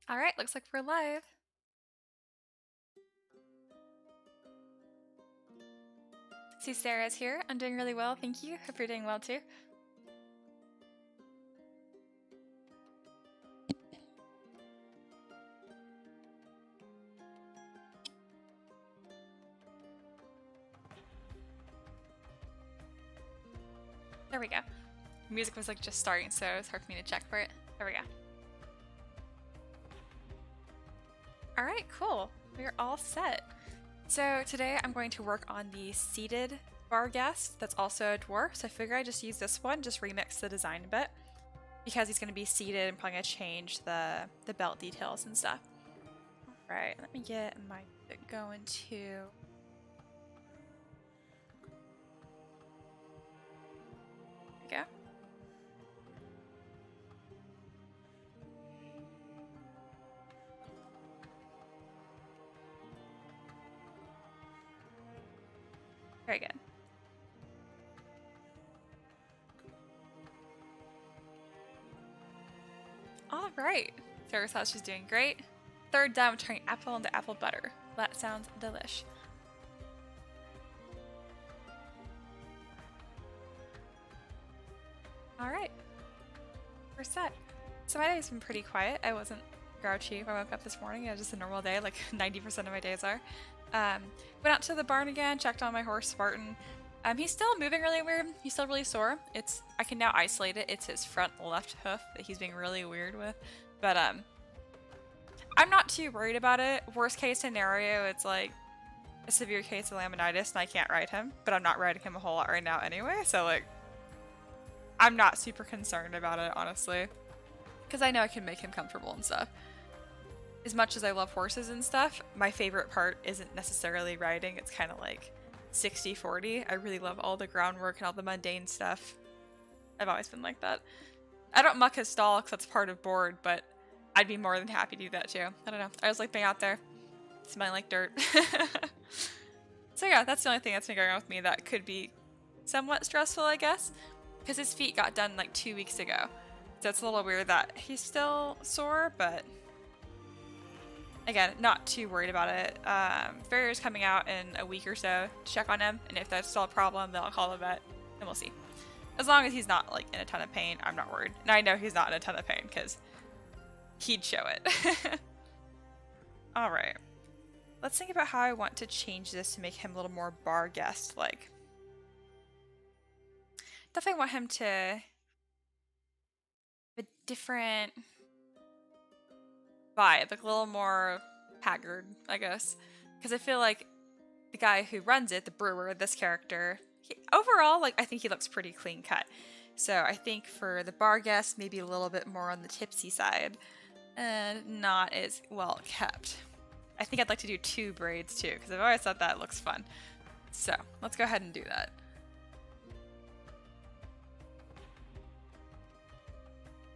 All right, looks like we're live. See, Sarah's here. I'm doing really well, thank you. Hope you're doing well too. There we go. Music was like just starting, so it's hard for me to check for it. There we go. All right, cool. We're all set. So today I'm going to work on the seated bar guest that's also a dwarf. So I figure I just use this one, just remix the design a bit. Because he's going to be seated, I'm probably going to change the belt details and stuff. All right, let me get my bit going too. There we go. Very good. All right. Sarah says she's doing great. Third down, I'm turning apple into apple butter. That sounds delish. All right. We're set. So my day's been pretty quiet. I wasn't grouchy when I woke up this morning. It was just a normal day, like 90% of my days are. Went out to the barn again, checked on my horse Spartan. He's still moving really weird. He's still really sore. I can now isolate it. It's his front left hoof that he's being really weird with. But I'm not too worried about it. Worst case scenario, it's like a severe case of laminitis and I can't ride him. But I'm not riding him a whole lot right now anyway. So like, I'm not super concerned about it, honestly. Because I know I can make him comfortable and stuff. As much as I love horses and stuff, my favorite part isn't necessarily riding. It's kind of like 60-40. I really love all the groundwork and all the mundane stuff. I've always been like that. I don't muck his stall because that's part of board, but I'd be more than happy to do that too. I don't know. I just like being out there, smelling like dirt. So yeah, that's the only thing that's been going on with me that could be somewhat stressful, I guess. Because his feet got done like 2 weeks ago. So it's a little weird that he's still sore, but again, not too worried about it. Farrier's coming out in a week or so to check on him, and if that's still a problem, then I'll call the vet, and we'll see. As long as he's not like in a ton of pain, I'm not worried. And I know he's not in a ton of pain because he'd show it. All right, let's think about how I want to change this to make him a little more bar guest like. Definitely want him to have a different vibe, like a little more haggard, I guess. Because I feel like the guy who runs it, the brewer, this character, overall, like I think he looks pretty clean cut. So I think for the bar guest, maybe a little bit more on the tipsy side, and not as well kept. I think I'd like to do 2 braids too, because I've always thought that looks fun. So let's go ahead and do that.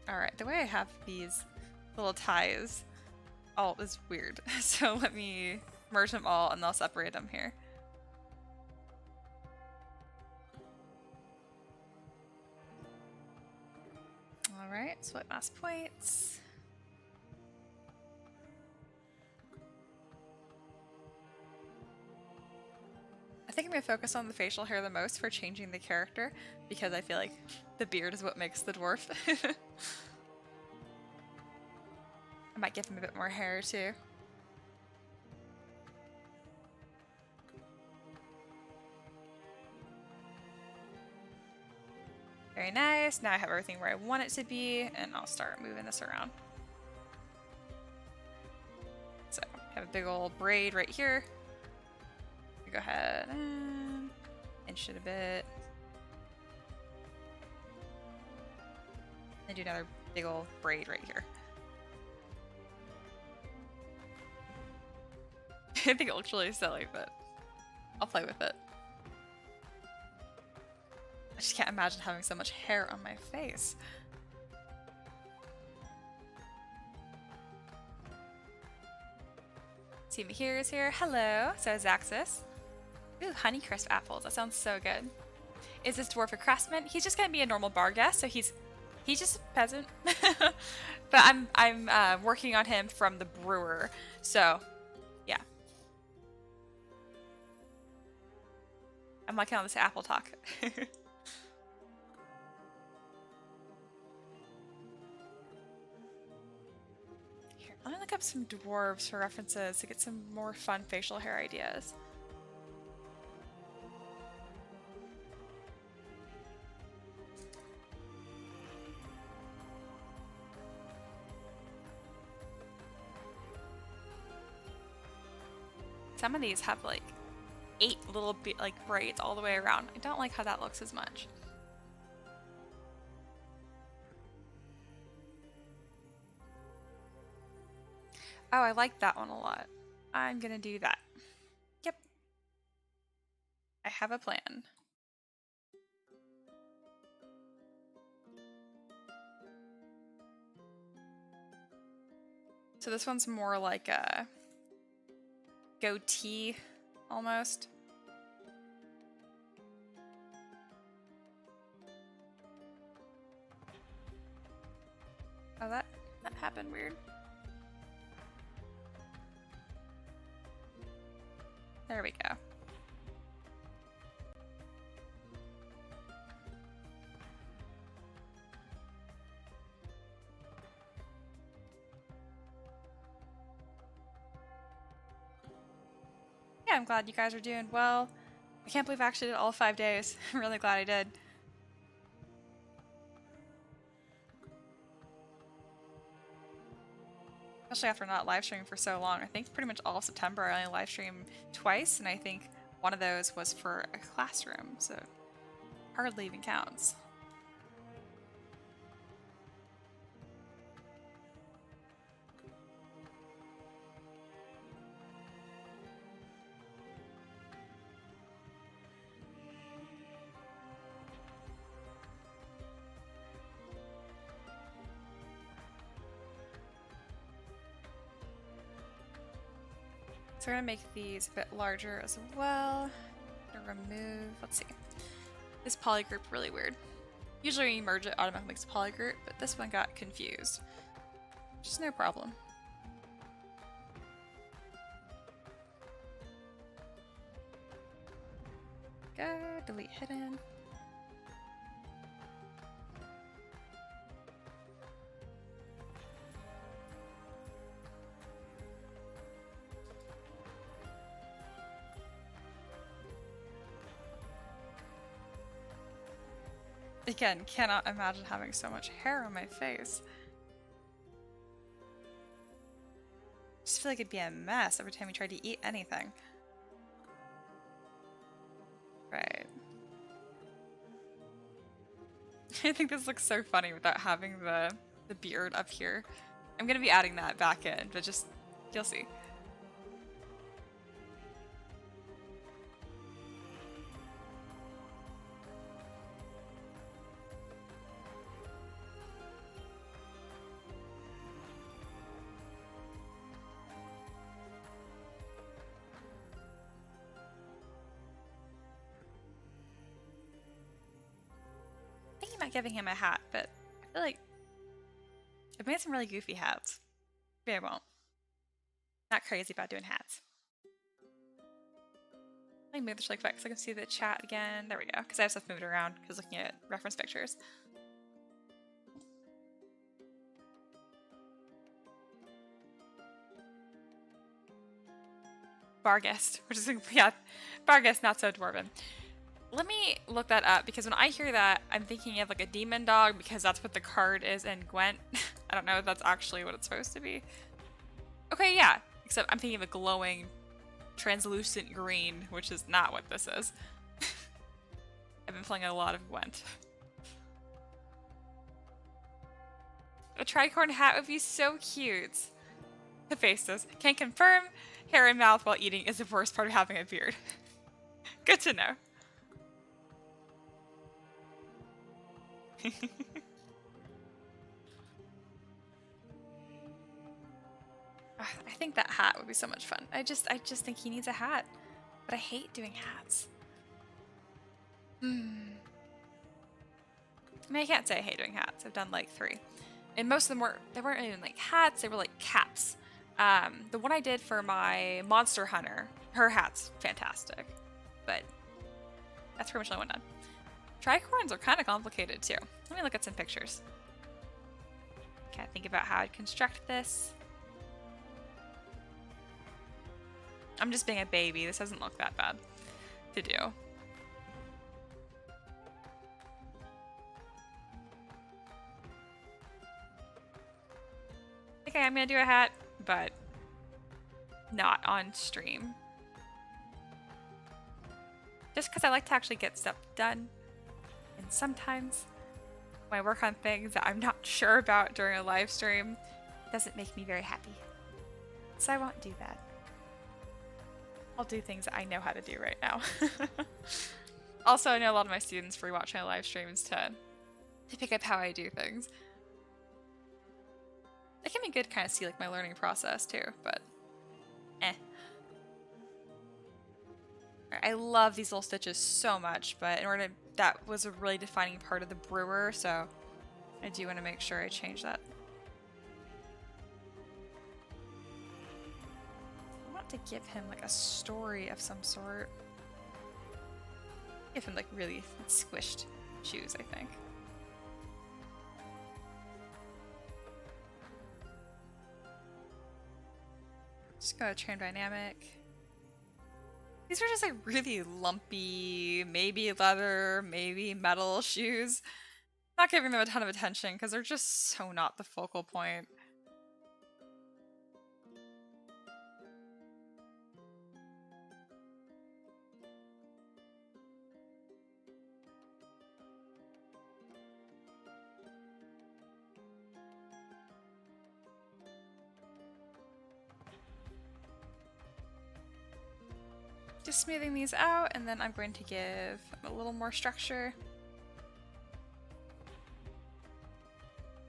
Alright, the way I have these little ties all is weird. So let me merge them all and I'll separate them here. Alright, sweat mask points. I think I'm going to focus on the facial hair the most for changing the character because I feel like the beard is what makes the dwarf. I might give him a bit more hair too. Very nice. Now I have everything where I want it to be, and I'll start moving this around. So I have a big old braid right here. Go ahead and inch it a bit. And do another big old braid right here. I think it looks really silly, but I'll play with it. I just can't imagine having so much hair on my face. See me here is here. Hello. So is Axis. Ooh, Honeycrisp apples. That sounds so good. Is this dwarf a craftsman? He's just gonna be a normal bar guest, so he He's just a peasant. But I'm working on him from the brewer. So, yeah. I'm liking all this apple talk. Here, let me look up some dwarves for references to get some more fun facial hair ideas. Some of these have like 8 little like braids all the way around. I don't like how that looks as much. Oh, I like that one a lot. I'm gonna do that. Yep. I have a plan. So this one's more like a goatee almost. Oh, that happened weird. There we go. Yeah, I'm glad you guys are doing well. I can't believe I actually did all 5 days. I'm really glad I did. Especially after not live streaming for so long. I think pretty much all of September I only live streamed twice, and I think one of those was for a classroom, so hardly even counts. So we're gonna make these a bit larger as well. Gonna remove, let's see. This polygroup really weird. Usually when you merge it, automatically makes a polygroup, but this one got confused. Which is no problem. Go, delete hidden. Again, cannot imagine having so much hair on my face. Just feel like it'd be a mess every time you tried to eat anything. Right. I think this looks so funny without having the beard up here. I'm gonna be adding that back in, but just, you'll see. Not giving him a hat, but I feel like I've made some really goofy hats. Maybe I won't. Not crazy about doing hats. Let me move this really quick so I can see the chat again. There we go, because I have stuff moved around because looking at reference pictures. Barghest, which is, yeah, Barghest, not so dwarven. Let me look that up, because when I hear that, I'm thinking of like a demon dog, because that's what the card is in Gwent. I don't know if that's actually what it's supposed to be. Okay, yeah, except I'm thinking of a glowing, translucent green, which is not what this is. I've been playing a lot of Gwent. A tricorn hat would be so cute. The faces. Can confirm, hair and mouth while eating is the worst part of having a beard. Good to know. I think that hat would be so much fun. I just think he needs a hat. But I hate doing hats. I mean, I can't say I hate doing hats. I've done like 3. And most of them weren't even like hats, they were like caps. The one I did for my Monster Hunter, her hat's fantastic. But that's pretty much the only one done. Tricorns are kind of complicated too. Let me look at some pictures. Can't think about how I'd construct this. I'm just being a baby. This doesn't look that bad to do. Okay, I'm gonna do a hat, but not on stream. Just because I like to actually get stuff done. And sometimes when I work on things that I'm not sure about during a live stream, it doesn't make me very happy. So I won't do that. I'll do things that I know how to do right now. Also, I know a lot of my students rewatch my live streams to pick up how I do things. It can be good to kind of see like my learning process too, but eh. I love these little stitches so much, but in order to, that was a really defining part of the brewer, so I do want to make sure I change that. I want to give him like a story of some sort. Give him like really squished shoes, I think. Just go to Train Dynamic. These are just like really lumpy, maybe leather, maybe metal shoes. Not giving them a ton of attention because they're just so not the focal point. Just smoothing these out, and then I'm going to give them a little more structure.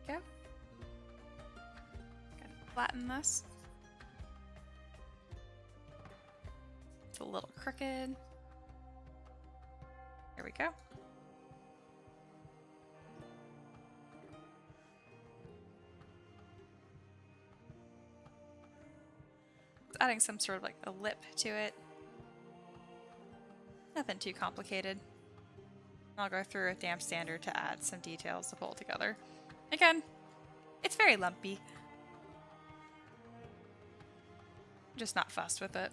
Okay. Gonna flatten this. It's a little crooked. Here we go. Adding some sort of like a lip to it. Nothing too complicated. I'll go through with Damp Standard to add some details to pull together. Again, it's very lumpy. I'm just not fussed with it.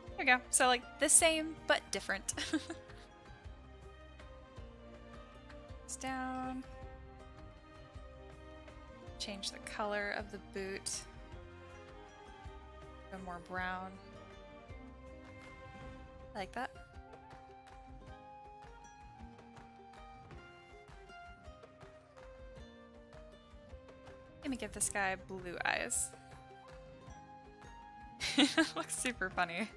There we go. So like the same, but different. Down. Change the color of the boot. Go more brown. I like that. Let me give this guy blue eyes. Looks super funny.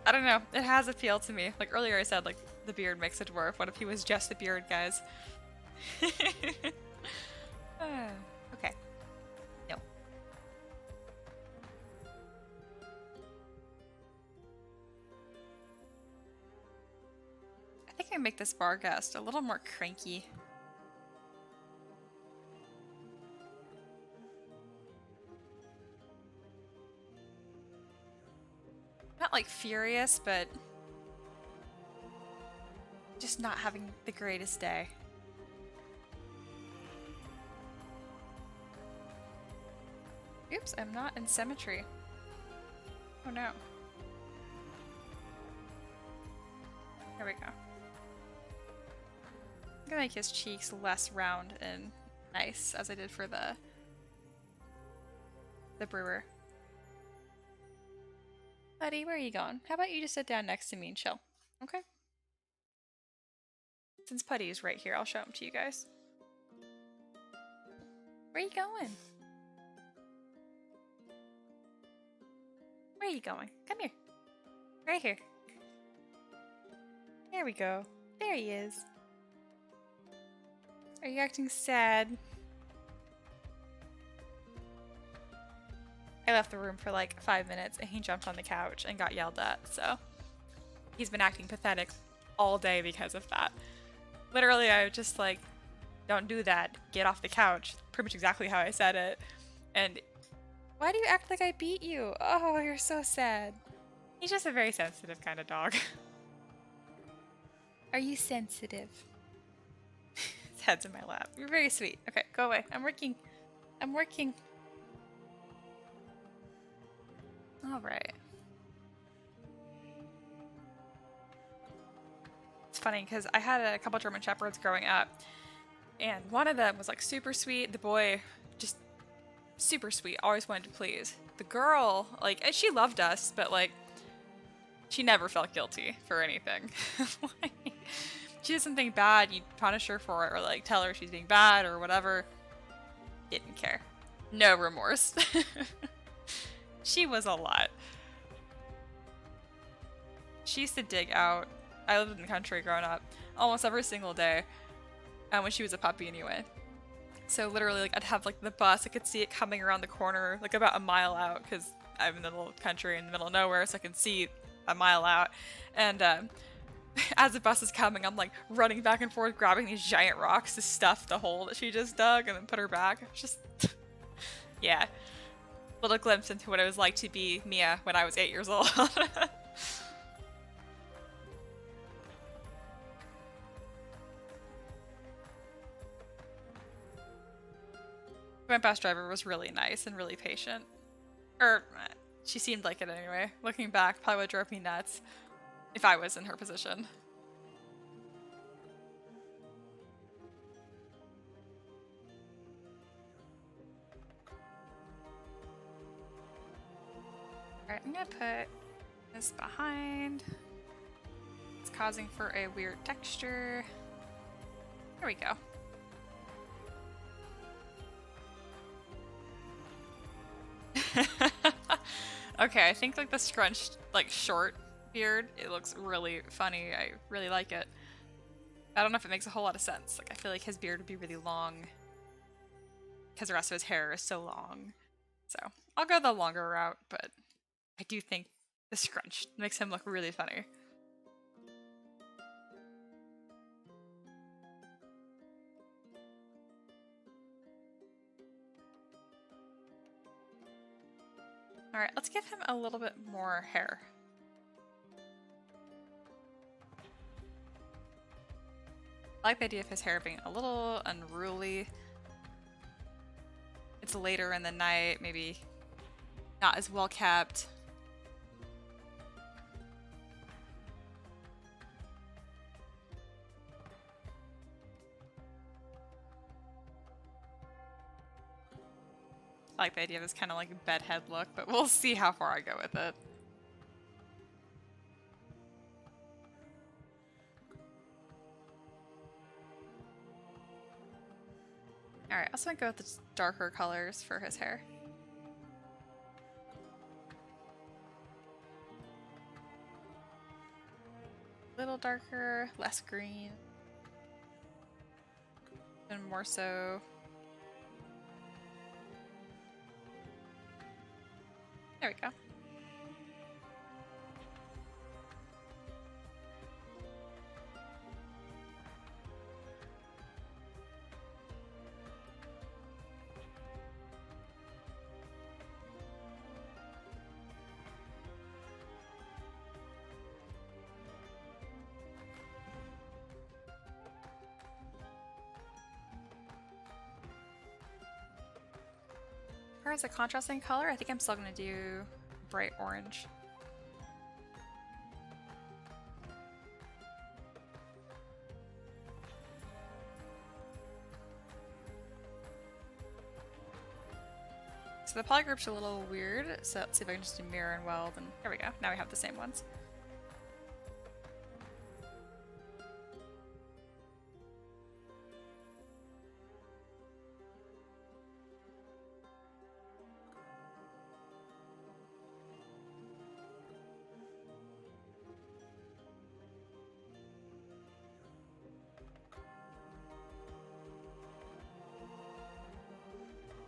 I don't know, it has appeal to me. Like earlier I said, like, the beard makes a dwarf. What if he was just a beard, guys? Okay. No. I think I make this Barghest a little more cranky. Not like furious, but just not having the greatest day. Oops, I'm not in symmetry. Oh no. There we go. I'm gonna make his cheeks less round and nice, as I did for the brewer. Buddy, where are you going? How about you just sit down next to me and chill? Okay? Since Putty is right here, I'll show him to you guys. Where are you going? Where are you going? Come here. Right here. There we go. There he is. Are you acting sad? I left the room for like 5 minutes and he jumped on the couch and got yelled at, so he's been acting pathetic all day because of that. Literally, I was just like, don't do that. Get off the couch. Pretty much exactly how I said it. And why do you act like I beat you? Oh, you're so sad. He's just a very sensitive kind of dog. Are you sensitive? His head's in my lap. You're very sweet. Okay, go away. I'm working. I'm working. All right. It's funny because I had a couple German Shepherds growing up, and one of them was like super sweet. The boy, just super sweet, always wanted to please. The girl, like, she loved us, but like, she never felt guilty for anything. Like, she did something bad, you'd punish her for it, or like tell her she's being bad or whatever. Didn't care. No remorse. She was a lot. She used to dig out. I lived in the country growing up almost every single day, when she was a puppy anyway. So literally, like, I'd have like the bus, I could see it coming around the corner like about a mile out because I'm in the little country in the middle of nowhere, so I can see a mile out. And as the bus is coming, I'm like running back and forth, grabbing these giant rocks to stuff the hole that she just dug and then put her back. It was just, yeah. Little glimpse into what it was like to be Mia when I was 8 years old. My bus driver was really nice and really patient. Or, she seemed like it anyway. Looking back, probably would drove me nuts if I was in her position. Alright, I'm gonna put this behind. It's causing for a weird texture. There we go. Okay, I think like the scrunched, like short beard, it looks really funny. I really like it. I don't know if it makes a whole lot of sense. Like, I feel like his beard would be really long because the rest of his hair is so long. So I'll go the longer route, but I do think the scrunch makes him look really funny. Alright, let's give him a little bit more hair. I like the idea of his hair being a little unruly. It's later in the night, maybe not as well kept. I like the idea of this kind of like bedhead look, but we'll see how far I go with it. Alright, I also want to go with the darker colors for his hair. A little darker, less green. And more so. There we go. As far as a contrasting color, I think I'm still going to do bright orange. So the polygroup's a little weird, so let's see if I can just do mirror and weld, and there we go. Now we have the same ones.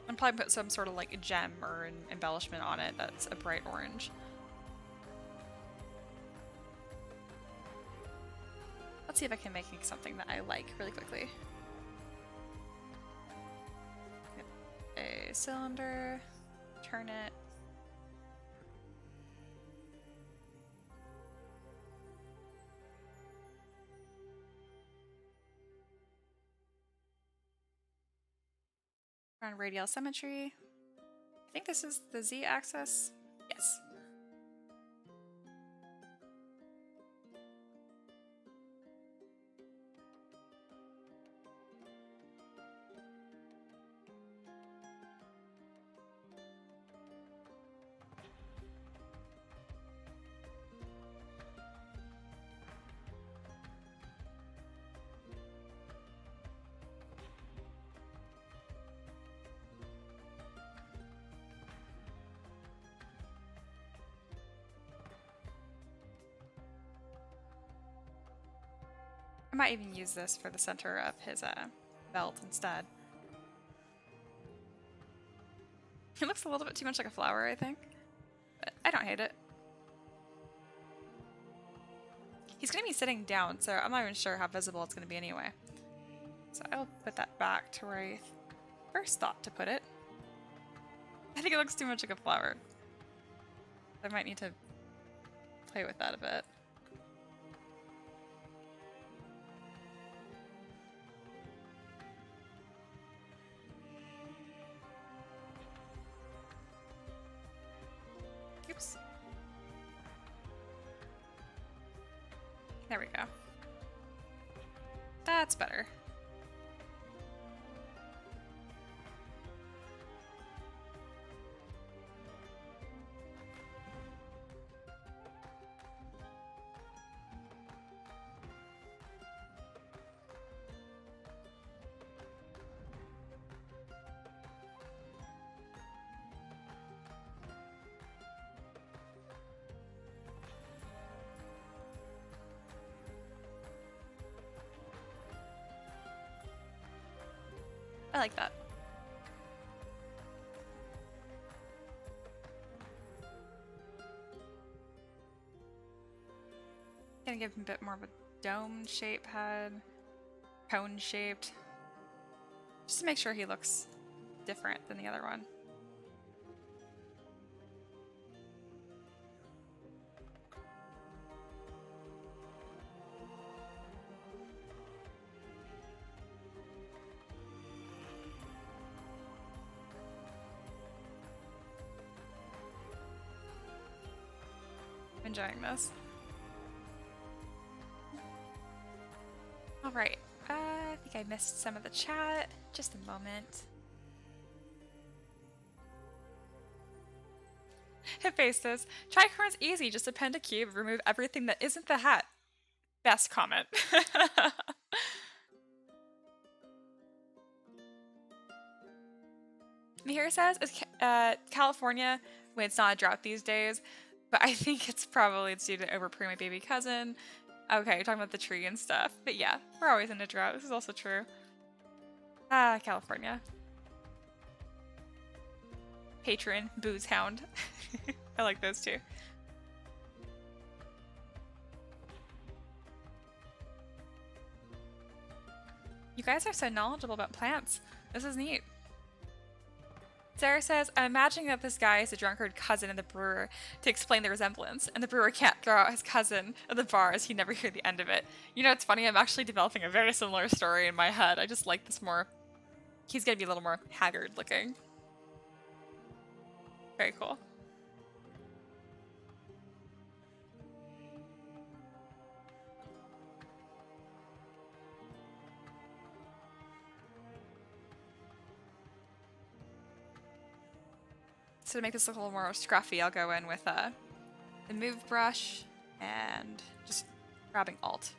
I'll probably put some sort of like a gem or an embellishment on it that's a bright orange. Let's see if I can make something that I like really quickly. Get a cylinder, turn it. Around radial symmetry. I think this is the z-axis. Yes. I might even use this for the center of his belt instead. It looks a little bit too much like a flower, I think. But I don't hate it. He's going to be sitting down, so I'm not even sure how visible it's going to be anyway. So I'll put that back to where I first thought to put it. I think it looks too much like a flower. I might need to play with that a bit. Oops. There we go. That's better. I like that. Gonna give him a bit more of a dome shape head, cone shaped, just to make sure he looks different than the other one. Enjoying this. All right, I think I missed some of the chat. Just a moment. Hephaestus, tricorn's easy. Just append a cube, remove everything that isn't the hat. Best comment. Mihir says, is California when it's not a drought these days? But I think it's due to overprune my baby cousin. Okay, you're talking about the tree and stuff. But yeah, we're always in a drought. This is also true. Ah, California. Patron, booze hound. I like those two. You guys are so knowledgeable about plants. This is neat. Sarah says, I'm imagining that this guy is a drunkard cousin of the brewer to explain the resemblance, and the brewer can't throw out his cousin at the bar as he'd never hear the end of it. You know, it's funny, I'm actually developing a very similar story in my head. I just like this more. He's gonna be a little more haggard looking. Very cool. So to make this look a little more scruffy, I'll go in with the move brush and just grabbing Alt.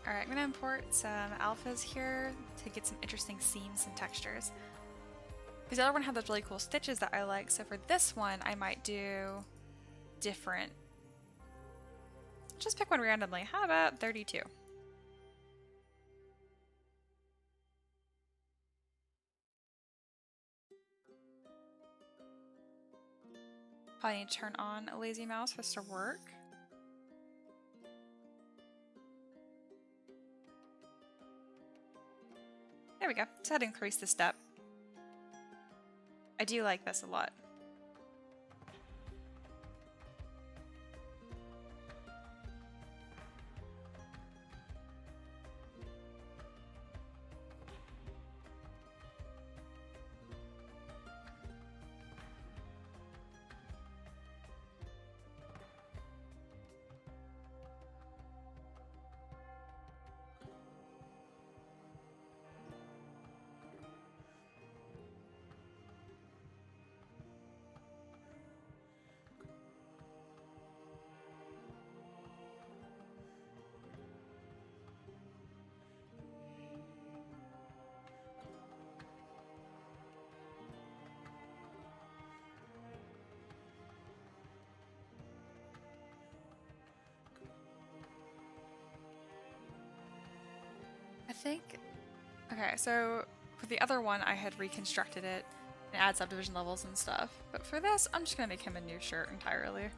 Alright, I'm gonna import some alphas here to get some interesting seams and textures. Because the other one had those really cool stitches that I like, so for this one I might do different. Just pick one randomly. How about 32? Probably need to turn on a lazy mouse for this to work. There we go. So I'd increase the step. I do like this a lot. I think, okay, so for the other one I had reconstructed it and add subdivision levels and stuff, but for this I'm just gonna make him a new shirt entirely.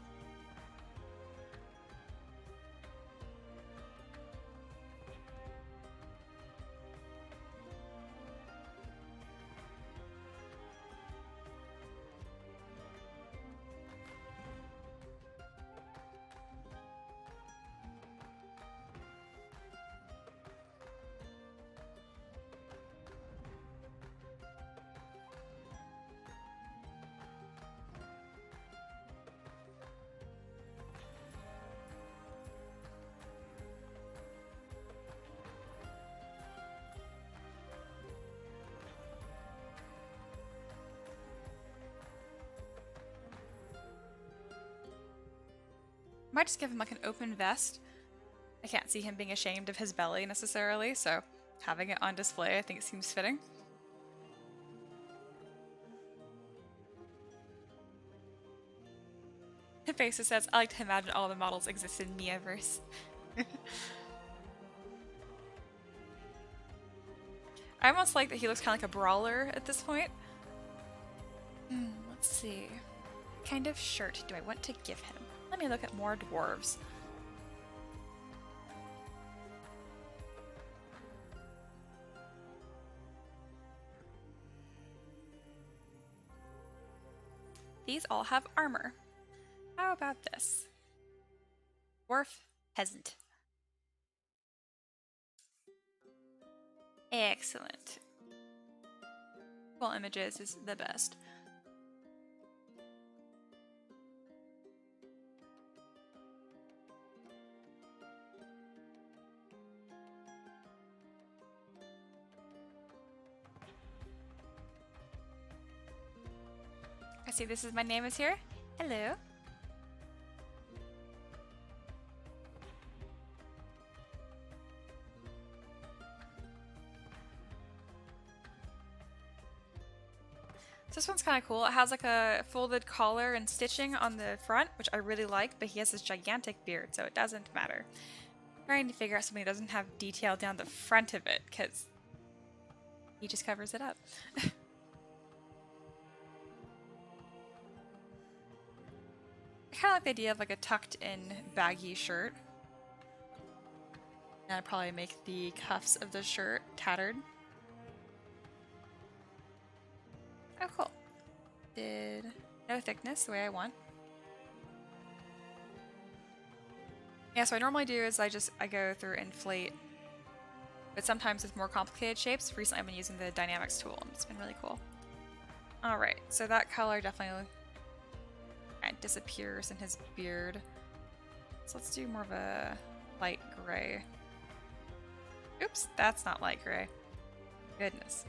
Might just give him like an open vest. I can't see him being ashamed of his belly necessarily, so having it on display I think it seems fitting. Faces says, I like to imagine all the models exist in Miaverse. I almost like that he looks kind of like a brawler at this point. Let's see. What kind of shirt do I want to give him? Let me look at more dwarves. These all have armor. How about this? Dwarf Peasant. Excellent. Well, images is the best. I see this is my name is here. Hello. So this one's kind of cool. It has like a folded collar and stitching on the front, which I really like, but he has this gigantic beard, so it doesn't matter. I'm trying to figure out something that doesn't have detail down the front of it, because he just covers it up. I kind of like the idea of like a tucked in baggy shirt. And I'd probably make the cuffs of the shirt tattered. Oh, cool. Did no thickness the way I want. Yeah, so what I normally do is I go through inflate, but sometimes with more complicated shapes. Recently I've been using the dynamics tool and it's been really cool. Alright, so that color definitely kind of disappears in his beard. So let's do more of a light gray. Oops, that's not light gray. Goodness.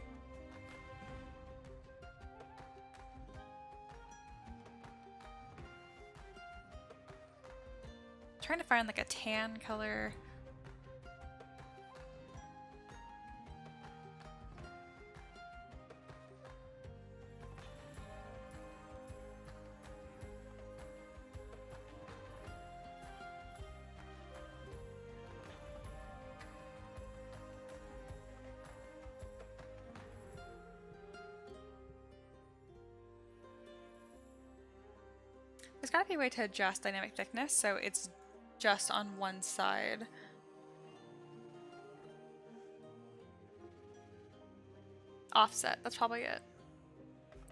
Trying to find like a tan color. there's gotta be a way to adjust dynamic thickness so it's just on one side. Offset, that's probably it.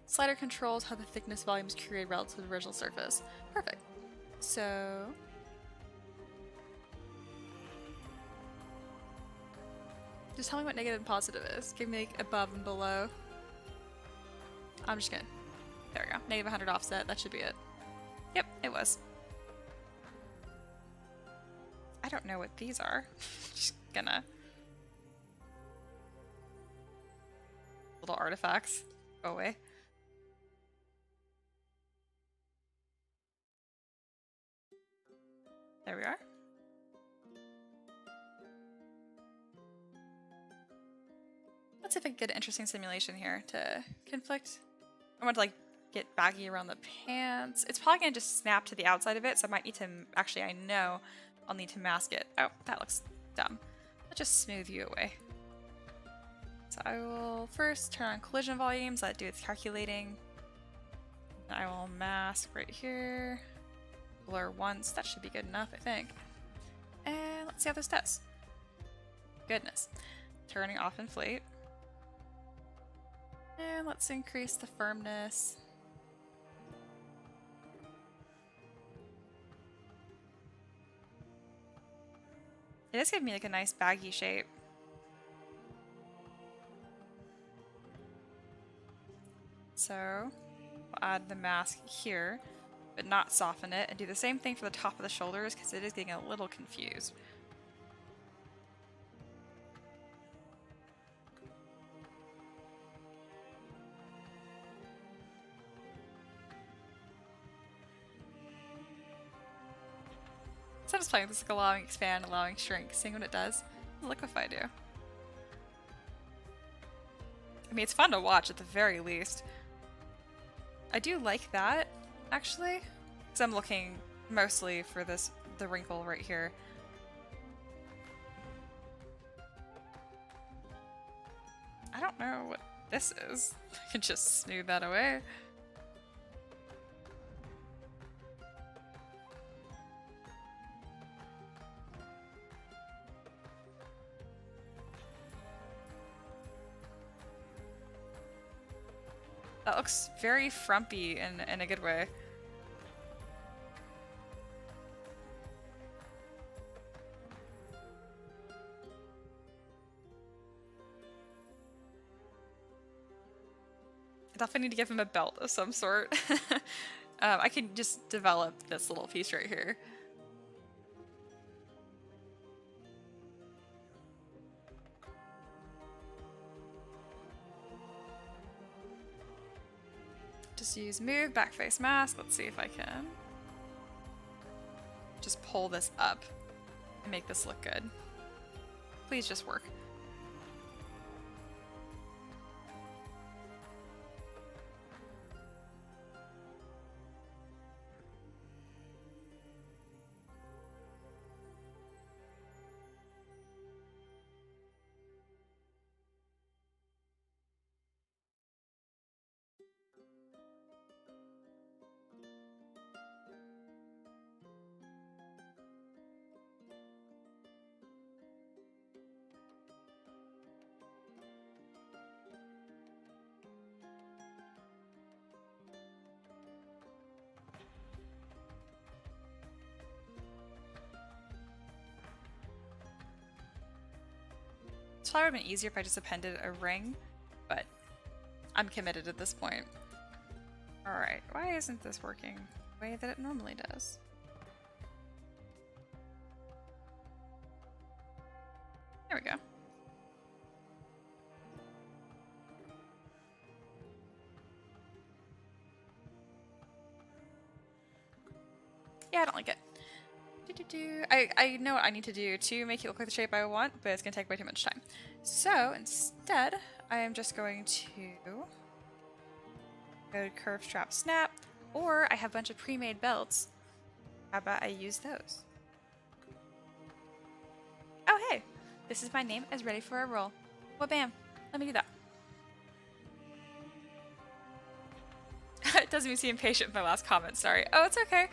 Slider controls how the thickness volume is created relative to the original surface. Perfect. So... just tell me what negative and positive is. Give me like above and below. I'm just gonna... there we go. Negative 100 offset, that should be it. Yep, it was. I don't know what these are. Just gonna... little artifacts. Go away. There we are. Let's see if I can get an interesting simulation here to conflict. I want to like get baggy around the pants. It's probably gonna just snap to the outside of it, so I might need to, actually I know I'll need to mask it. Oh, that looks dumb. Let's just smooth you away. So I will first turn on collision volumes, let it do its calculating. I will mask right here. Blur once, that should be good enough, I think. And let's see how this does. Goodness. Turning off inflate. And let's increase the firmness. It is giving me like a nice baggy shape. So we'll add the mask here, but not soften it, and do the same thing for the top of the shoulders because it is getting a little confused. So I'm just playing with this, like allowing expand, allowing shrink, seeing what it does. What does liquefy do? I mean, it's fun to watch at the very least. I do like that, actually, because I'm looking mostly for this, the wrinkle right here. I don't know what this is. I can just smooth that away. That looks very frumpy in a good way. I definitely need to give him a belt of some sort. I can just develop this little piece right here. Just use move, back face mask. Let's see if I can just pull this up and make this look good. Please just work. It's probably would have been easier if I just appended a ring, but I'm committed at this point. Alright, why isn't this working the way that it normally does? There we go. Yeah, I don't like it. I know what I need to do to make it look like the shape I want, but it's going to take way too much time. So instead, I am just going to go to curve strap snap, or I have a bunch of pre-made belts. How about I use those? Oh hey, this is my name as ready for a roll. Well bam, let me do that. Doesn't mean to be impatient with my last comment, sorry. Oh, it's okay.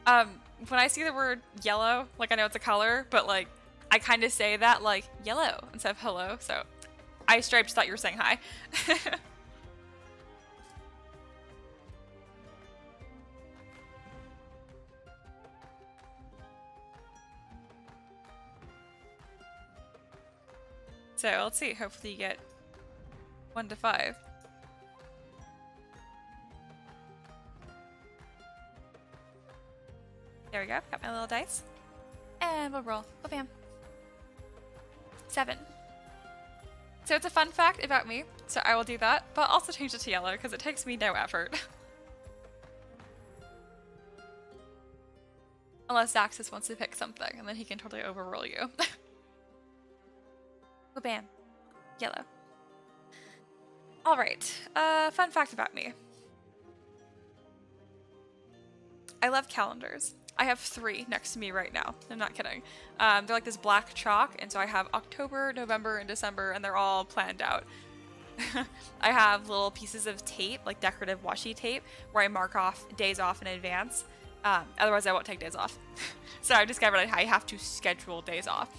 When I see the word yellow, like I know it's a color, but like I kind of say that like yellow instead of hello, so I stripes thought you were saying hi. So let's see, hopefully you get 1 to 5. There we go, got my little dice. And we'll roll. Oh, bam. 7. So it's a fun fact about me, so I will do that, but I'll also change it to yellow because it takes me no effort. Unless Daxus wants to pick something, and then he can totally overrule you. Oh, bam. Yellow. Alright, fun fact about me. I love calendars. I have 3 next to me right now. I'm not kidding. They're like this black chalk, and so I have October, November, and December, and they're all planned out. I have little pieces of tape, like decorative washi tape, where I mark off days off in advance. Otherwise, I won't take days off. So I've discovered I have to schedule days off.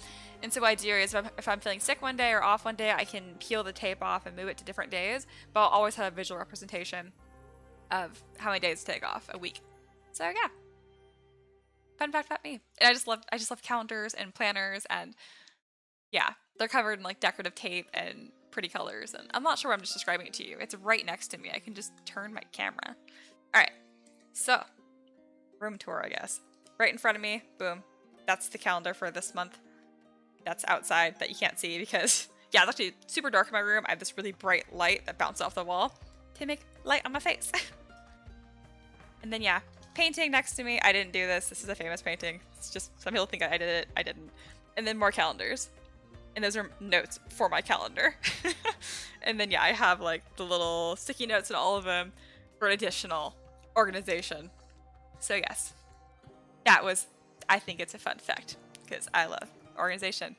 And so what I do is if I'm feeling sick one day or off one day, I can peel the tape off and move it to different days, but I'll always have a visual representation of how many days to take off a week. So yeah. Fun fact about me. And I just love calendars and planners, and yeah, they're covered in like decorative tape and pretty colors, and I'm not sure why I'm just describing it to you. It's right next to me. I can just turn my camera. Alright. So room tour, I guess. Right in front of me, boom. That's the calendar for this month. That's outside that you can't see because yeah, it's actually super dark in my room. I have this really bright light that bounces off the wall to make light on my face. And then yeah, painting next to me. I didn't do this. This is a famous painting. It's just some people think I did it. I didn't. And then more calendars. And those are notes for my calendar. And then yeah, I have like the little sticky notes in all of them for an additional organization. So yes, that was, I think it's a fun fact because I love organization.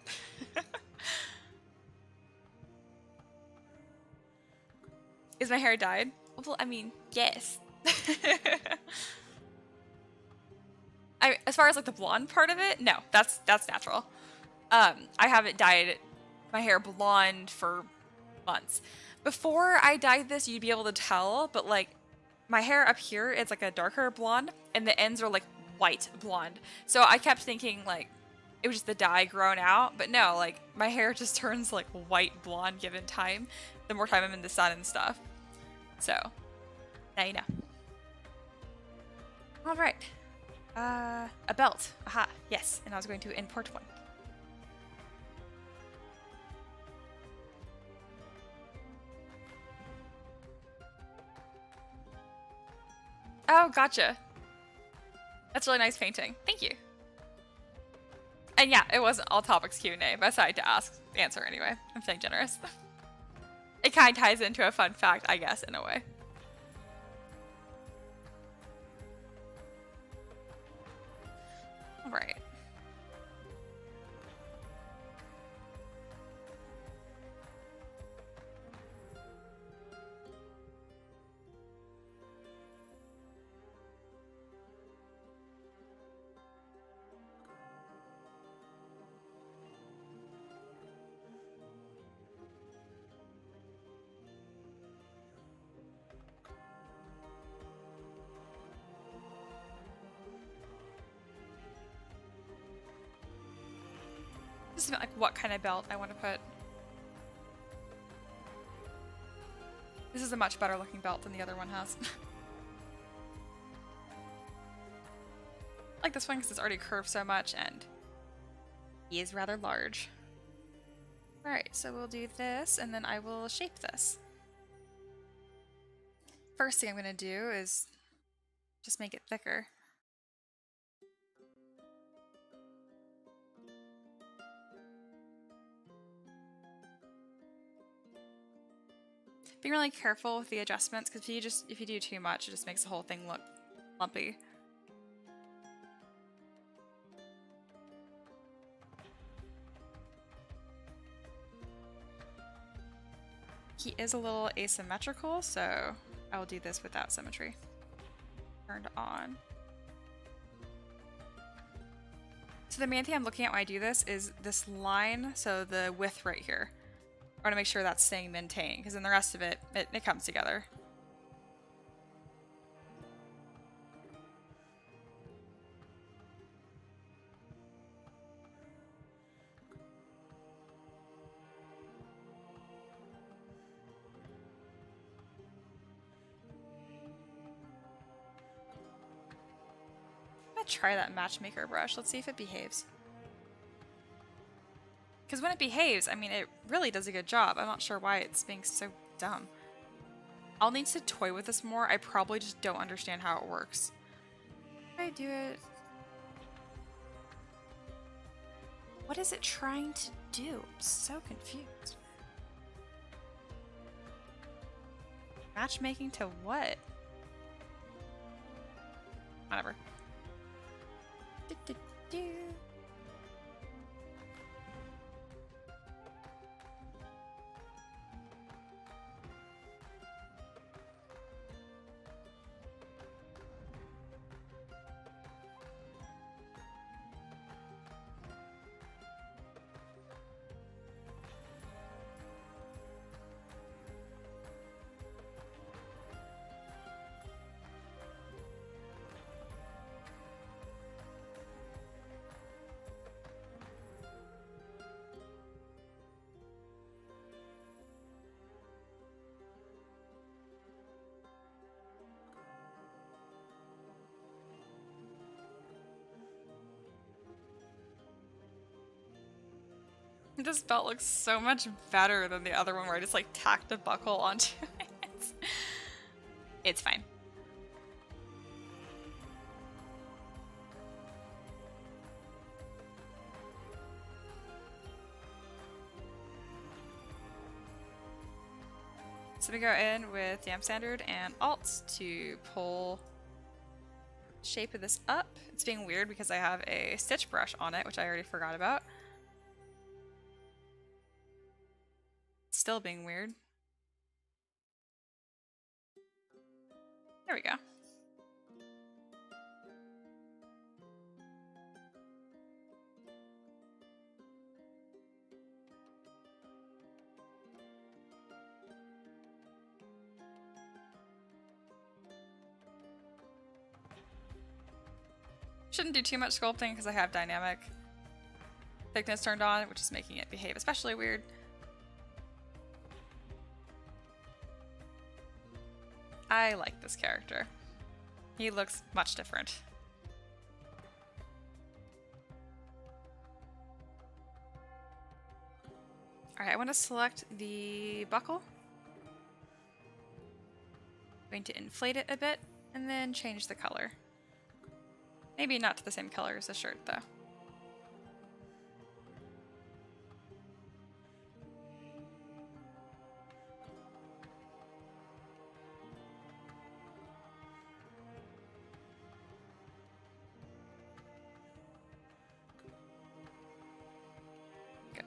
Is my hair dyed? Well, I mean, yes. As far as like the blonde part of it, no, that's natural. I haven't dyed my hair blonde for months. Before I dyed this, you'd be able to tell, but like my hair up here, it's like a darker blonde, and the ends are like white blonde. So I kept thinking like it was just the dye grown out, but no, like my hair just turns like white blonde given time, the more time I'm in the sun and stuff. So now you know. All right. A belt. Aha, yes. And I was going to import one. Oh, gotcha. That's a really nice painting. Thank you. And yeah, it wasn't all topics Q&A, but I decided to answer anyway. I'm feeling generous. It kind of ties into a fun fact, I guess, in a way. Right. Just about like what kind of belt I want to put. This is a much better looking belt than the other one has. I like this one because it's already curved so much and he is rather large. Alright, so we'll do this and then I will shape this. First thing I'm going to do is just make it thicker. Being really careful with the adjustments because if you do too much, it just makes the whole thing look lumpy. He is a little asymmetrical, so I will do this without symmetry turned on. So the main thing I'm looking at when I do this is this line, so the width right here. I want to make sure that's staying maintained, because then the rest of it, it comes together. Try that matchmaker brush. Let's see if it behaves. Because when it behaves, I mean, it really does a good job. I'm not sure why it's being so dumb. I'll need to toy with this more. I probably just don't understand how it works. How do I do it? What is it trying to do? I'm so confused. Matchmaking to what? Whatever. This belt looks so much better than the other one where I just like tacked a buckle onto it. It's fine. So we go in with the amp standard and alts to pull the shape of this up. It's being weird because I have a stitch brush on it, which I already forgot about. Still being weird. There we go. Shouldn't do too much sculpting because I have dynamic thickness turned on, which is making it behave especially weird. I like this character. He looks much different. Alright, I want to select the buckle. I'm going to inflate it a bit and then change the color. Maybe not to the same color as the shirt, though.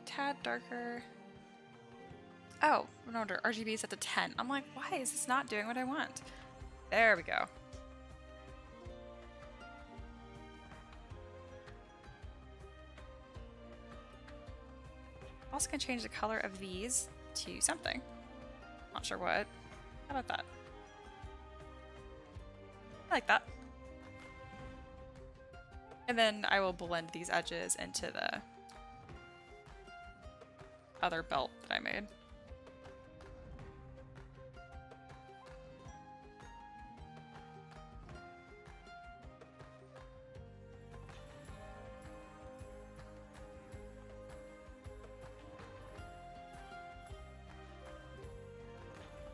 Tad darker. Oh, no wonder RGB is at the 10. I'm like, why is this not doing what I want? There we go. Also can change the color of these to something. Not sure what. How about that? I like that. And then I will blend these edges into the other belt that I made.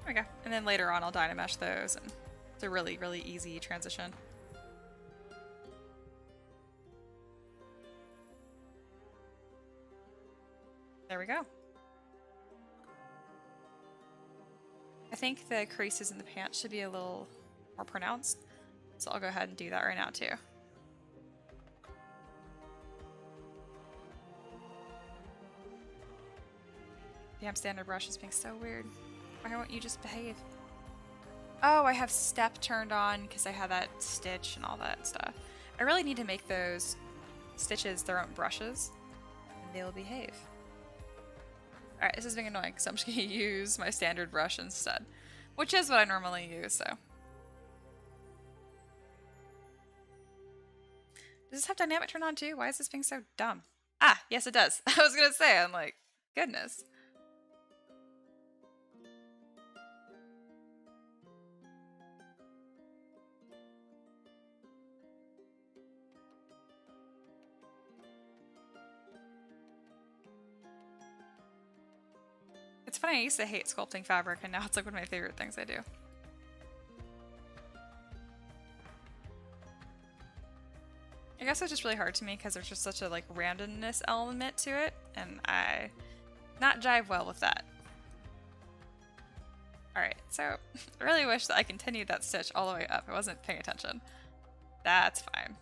There we go. And then later on I'll dynamesh those, and it's a really, really easy transition. There we go. I think the creases in the pants should be a little more pronounced, so I'll go ahead and do that right now too. The amp standard brush is being so weird. Why won't you just behave? Oh, I have step turned on because I had that stitch and all that stuff. I really need to make those stitches their own brushes, and they will behave. Alright, this is being annoying, so I'm just going to use my standard brush instead, which is what I normally use, so. Does this have dynamic turned on too? Why is this being so dumb? Ah, yes it does. I was going to say, I'm like, goodness. It's funny, I used to hate sculpting fabric, and now it's like one of my favorite things I do. I guess it's just really hard to me because there's just such a like randomness element to it, and I not jive well with that. Alright, so I really wish that I continued that stitch all the way up. I wasn't paying attention. That's fine.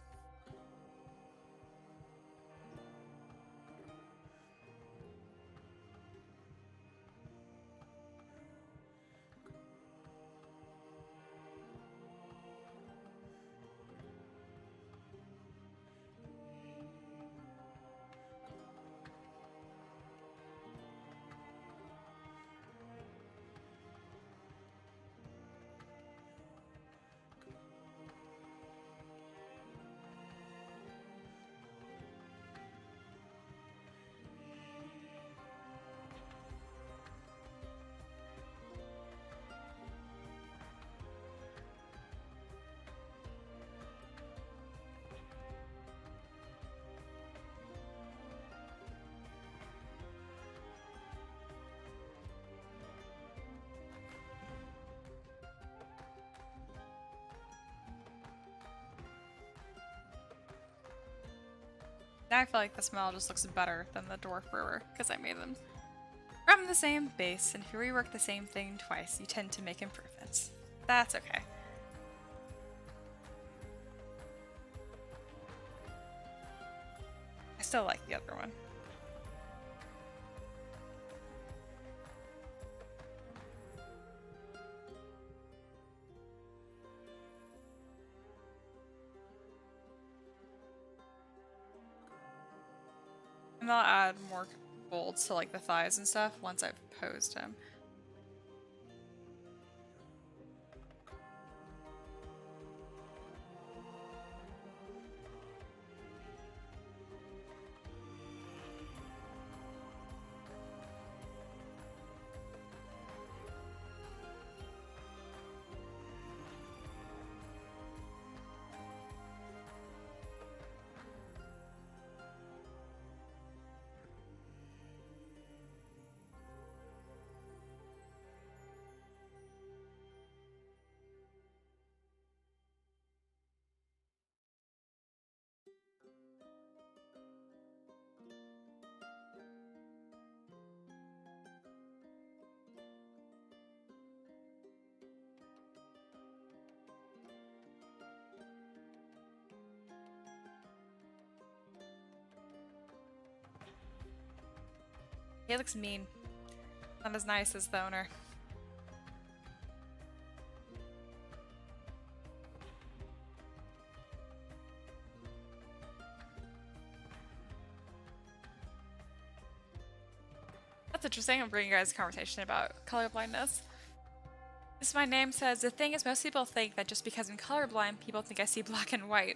Now I feel like the smell just looks better than the Dwarf Brewer because I made them from the same base, and if you rework the same thing twice, you tend to make improvements. That's okay. I still like the other one. And I'll add more bolts to like the thighs and stuff once I've posed him. He looks mean. Not as nice as the owner. That's interesting. I'm bringing you guys a conversation about color blindness. This my name says, the thing is most people think that just because I'm colorblind, people think I see black and white.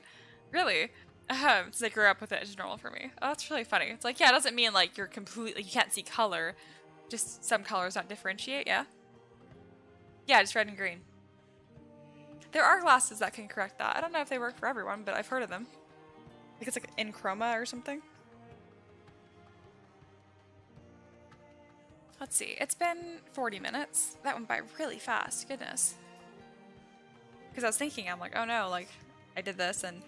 Really? Since I grew up with it, it's normal for me. Oh, that's really funny. It's like, yeah, it doesn't mean like you're completely, you can't see color. Just some colors don't differentiate, yeah? Yeah, just red and green. There are glasses that can correct that. I don't know if they work for everyone, but I've heard of them. I think it's like in chroma or something. Let's see, it's been 40 minutes. That went by really fast, goodness. Because I was thinking, I'm like, oh no, like, I did this, and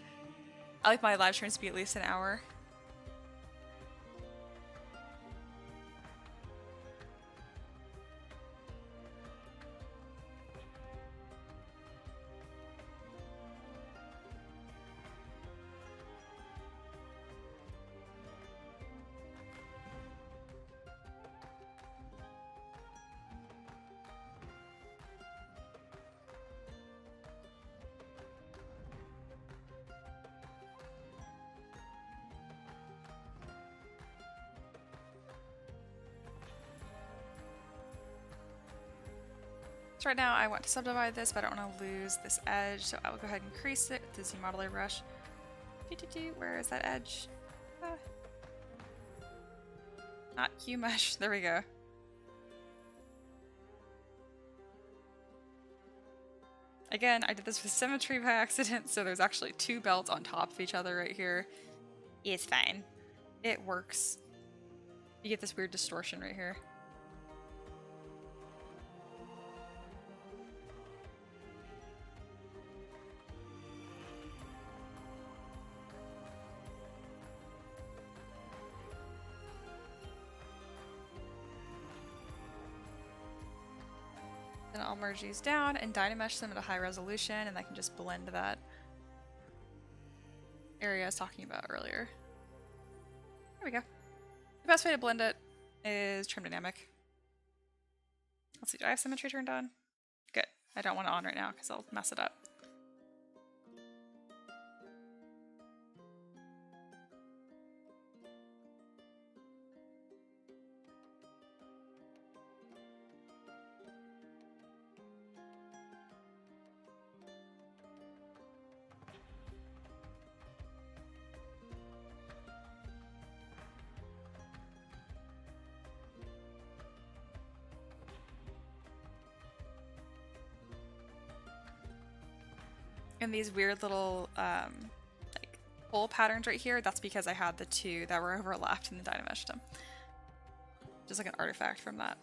I like my live streams to be at least an hour. So right now I want to subdivide this, but I don't want to lose this edge, so I will go ahead and crease it with the Z Model A brush. Where is that edge? Not Q mesh. There we go. Again, I did this with symmetry by accident, so there's actually two belts on top of each other right here. It's fine. It works. You get this weird distortion right here. Then I'll merge these down and Dynamesh them at a high resolution, and I can just blend that area I was talking about earlier. There we go. The best way to blend it is trim dynamic. Let's see, do I have symmetry turned on? Good. I don't want it on right now because I'll mess it up. And these weird little like hole patterns right here, that's because I had the two that were overlapped in the Dynameshed them. Just like an artifact from that.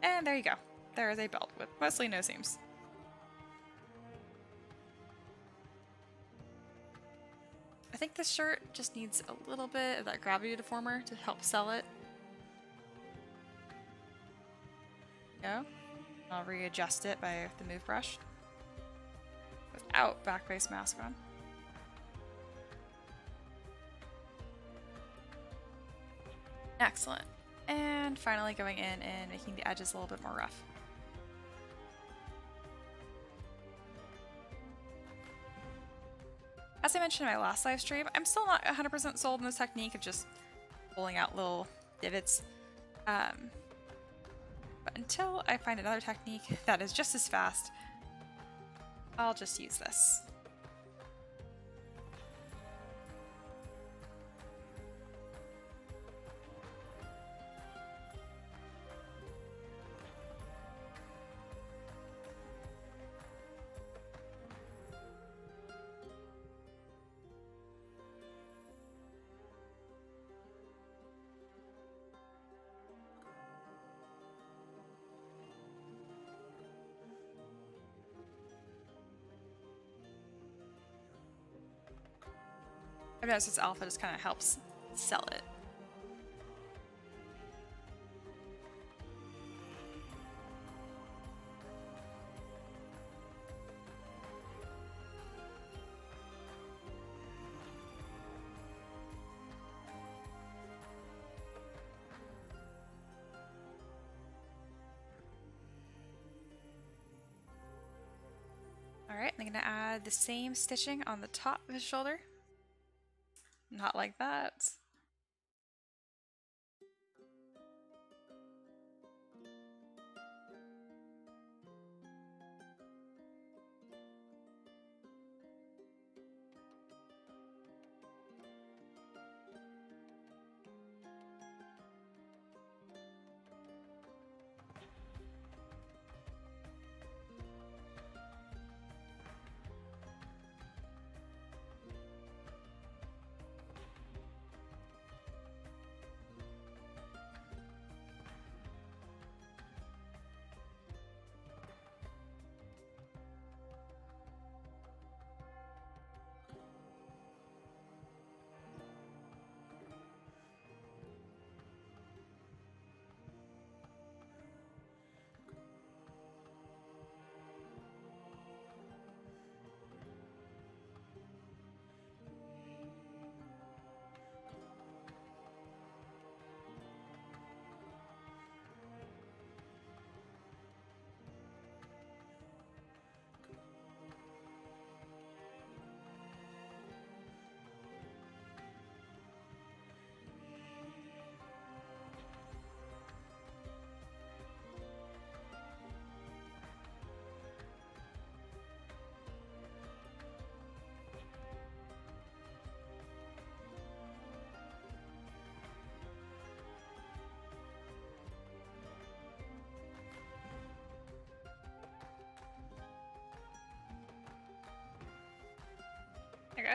And there you go. There is a belt with mostly no seams. I think this shirt just needs a little bit of that gravity deformer to help sell it. Go. I'll readjust it by the move brush without backface mask on. Excellent. And finally going in and making the edges a little bit more rough. As I mentioned in my last live stream, I'm still not 100% sold on this technique of just pulling out little divots. But until I find another technique that is just as fast, I'll just use this. I've noticed this alpha just kind of helps sell it. Alright, I'm going to add the same stitching on the top of his shoulder. Not like that.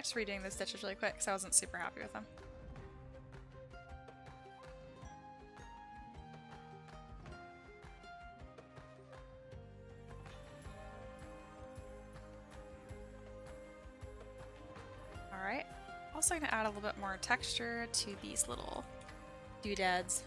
just redoing the stitches really quick because I wasn't super happy with them. Alright, also going to add a little bit more texture to these little doodads.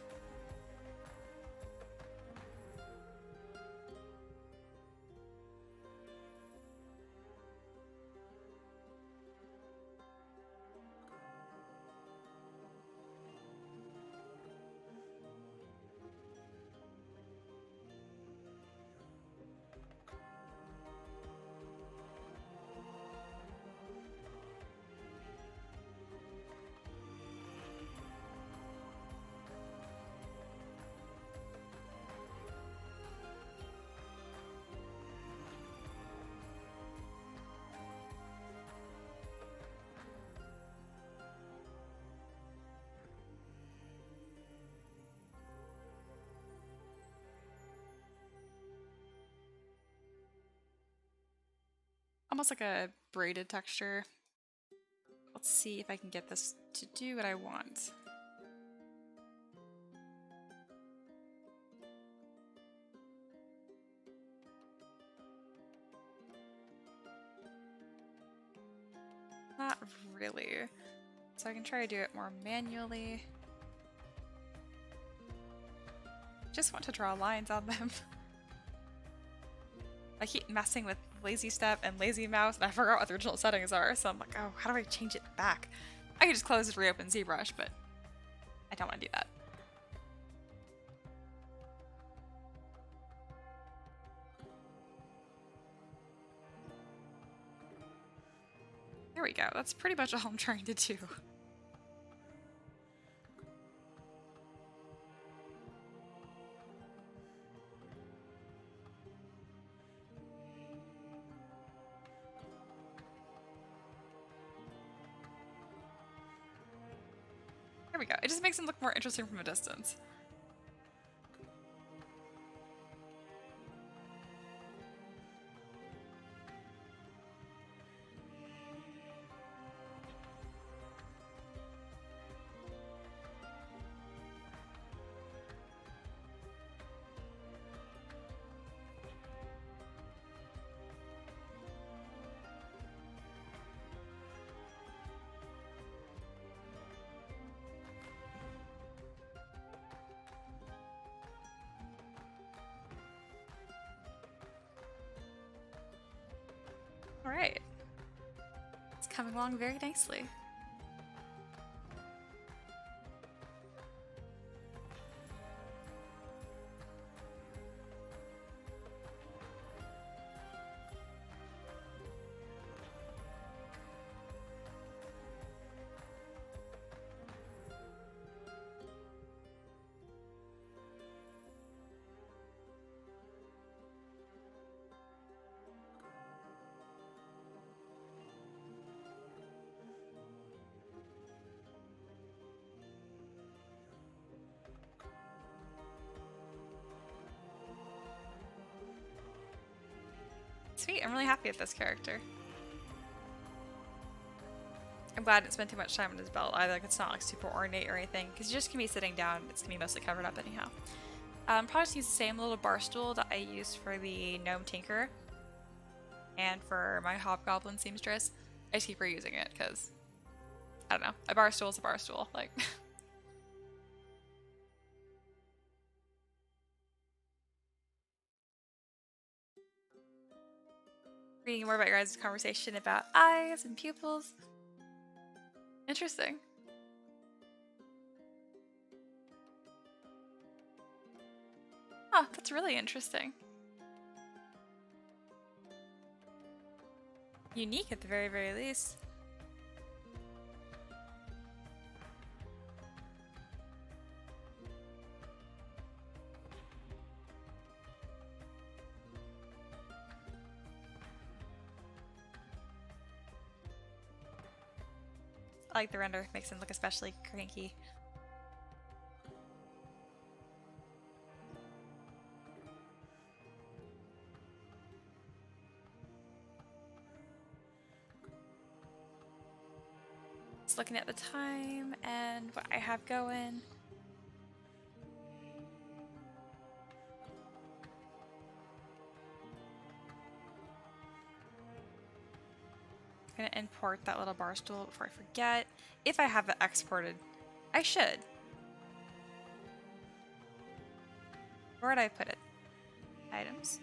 Almost like a braided texture. Let's see if I can get this to do what I want. Not really. So I can try to do it more manually. Just want to draw lines on them. I keep messing with lazy step and lazy mouse, and I forgot what the original settings are, so I'm like, oh, how do I change it back? I could just close and reopen ZBrush, but I don't want to do that. There we go. That's pretty much all I'm trying to do. There we go. It just makes them look more interesting from a distance. Alright. It's coming along very nicely. Sweet, I'm really happy with this character. I'm glad I didn't spend too much time on his belt either. Like, it's not like super ornate or anything, because you just can be sitting down. It's gonna be mostly covered up anyhow. Probably just use the same little bar stool that I used for the Gnome Tinker and for my Hobgoblin Seamstress. I just keep reusing it because, I don't know, a bar stool is a bar stool. Like, reading more about your guys' conversation about eyes and pupils. Interesting. Oh, that's really interesting. Unique at the very, very least. I like the render, makes him look especially cranky. Just looking at the time and what I have going. I'm gonna import that little bar stool before I forget. If I have it exported, I should. Where would I put it? Items.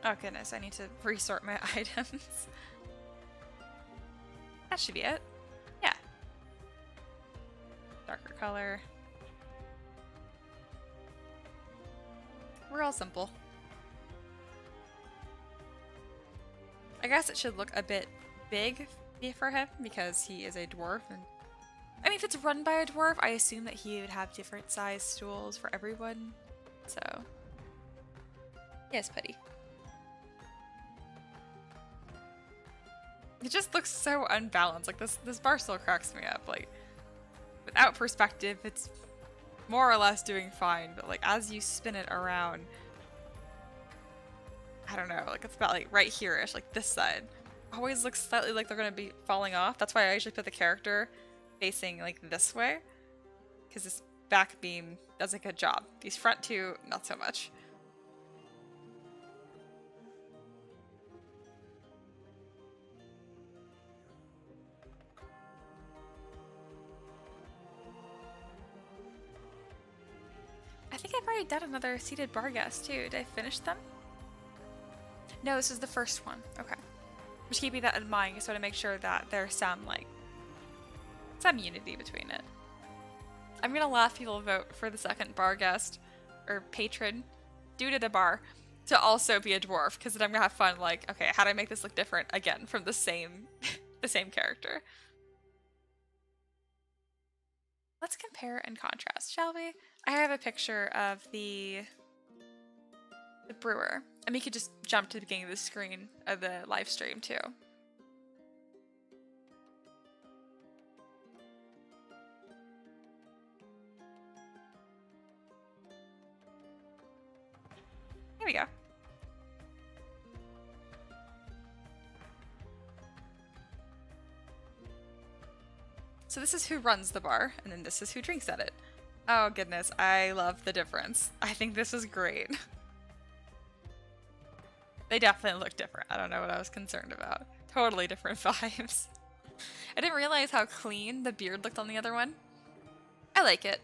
Oh goodness, I need to resort my items. That should be it. Yeah. Darker color. We're all simple. I guess it should look a bit big for him because he is a dwarf. And I mean, if it's run by a dwarf, I assume that he would have different size stools for everyone. So, yes, putty. It just looks so unbalanced. Like this bar still cracks me up. Like without perspective, it's more or less doing fine. But like as you spin it around, I don't know. Like it's about like right here-ish, like this side. Always looks slightly like they're gonna be falling off. That's why I usually put the character facing like this way, because this back beam does a good job. These front two, not so much. I think I've already done another seated bar guest too. Did I finish them? No, this is the first one. Okay. Just keeping that in mind, so to make sure that there's some unity between it. I'm gonna let people vote for the second bar guest or patron due to the bar to also be a dwarf, because then I'm gonna have fun. Like, okay, how do I make this look different again from the same the same character? Let's compare and contrast, shall we? I have a picture of the brewer. And we could just jump to the beginning of the screen of the live stream too. Here we go. So this is who runs the bar, and then this is who drinks at it. Oh goodness, I love the difference. I think this is great. They definitely look different. I don't know what I was concerned about. Totally different vibes. I didn't realize how clean the beard looked on the other one. I like it.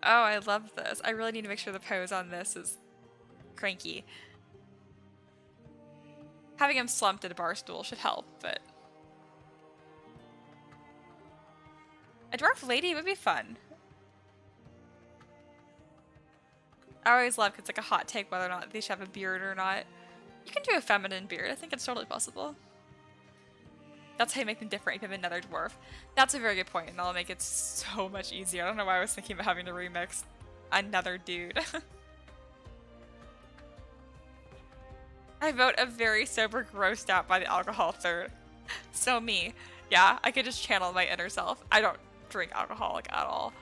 Oh, I love this. I really need to make sure the pose on this is cranky. Having him slumped at a bar stool should help, but... a dwarf lady would be fun. I always love because it's like a hot take whether or not they should have a beard or not. You can do a feminine beard. I think it's totally possible. That's how you make them different if you have another dwarf. That's a very good point, and that'll make it so much easier. I don't know why I was thinking about having to remix another dude. I vote a very sober, grossed out by the alcohol third. So me. Yeah, I could just channel my inner self. I don't drink alcohol like at all.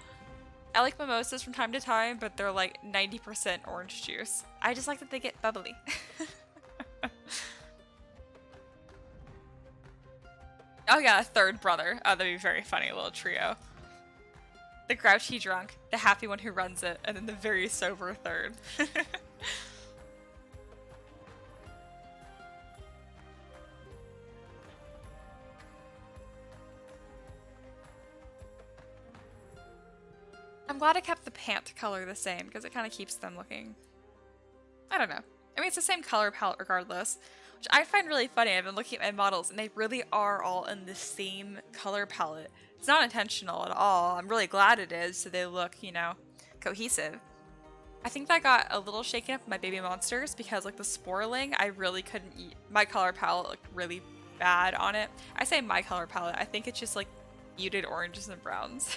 I like mimosas from time to time, but they're like 90% orange juice. I just like that they get bubbly. Oh yeah, a third brother. Oh, that'd be very funny, a little trio. The grouchy drunk, the happy one who runs it, and then the very sober third. I'm glad I kept the pant color the same, because it kind of keeps them looking... I don't know. I mean, it's the same color palette regardless, which I find really funny. I've been looking at my models, and they really are all in the same color palette. It's not intentional at all. I'm really glad it is, so they look, you know, cohesive. I think that got a little shaken up with my baby monsters, because, like, the Sporling, I really couldn't eat. My color palette looked really bad on it. I say my color palette. I think it's just, like, muted oranges and browns.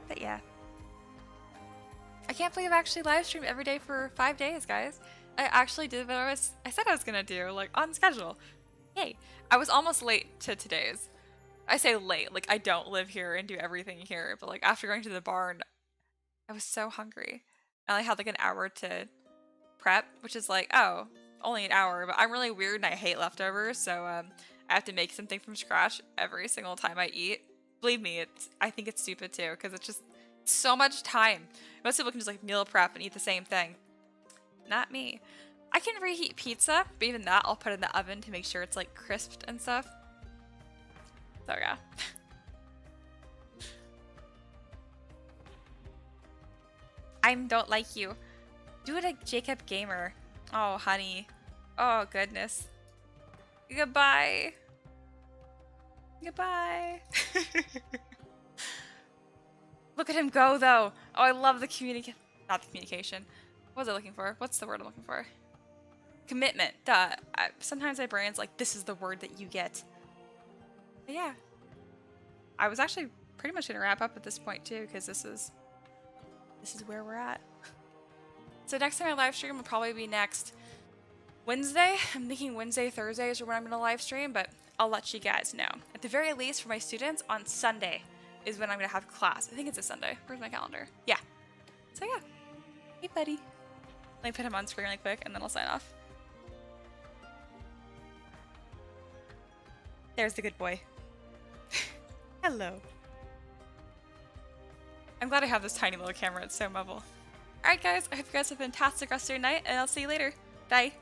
But yeah. I can't believe I actually live streamed every day for 5 days, guys. I actually did what I said I was gonna do, like, on schedule. Yay. I was almost late to today's. I say late, like, I don't live here and do everything here, but, like, after going to the barn, I was so hungry. I only had, like, an hour to prep, which is like, oh, only an hour, but I'm really weird and I hate leftovers, so I have to make something from scratch every single time I eat. Believe me, I think it's stupid too, because it's just so much time. Most people can just like meal prep and eat the same thing. Not me. I can reheat pizza, but even that I'll put in the oven to make sure it's like crisped and stuff. So yeah. I don't like you. Do it like Jacob Gamer. Oh, honey. Oh, goodness. Goodbye. Goodbye. Look at him go, though. Oh, I love the not the communication. What was I looking for? What's the word I'm looking for? Commitment. Duh. Sometimes my brain's like, this is the word that you get. But yeah. I was actually pretty much going to wrap up at this point, too, because this is where we're at. So next time I live stream will probably be next Wednesday. I'm thinking Wednesday, Thursdays are when I'm going to live stream, but I'll let you guys know. At the very least, for my students, on Sunday is when I'm going to have class. I think it's a Sunday. Where's my calendar? Yeah. So yeah. Hey, buddy. Let me put him on screen really quick, and then I'll sign off. There's the good boy. Hello. I'm glad I have this tiny little camera. It's so mobile. Alright guys, I hope you guys have a fantastic rest of your night, and I'll see you later. Bye.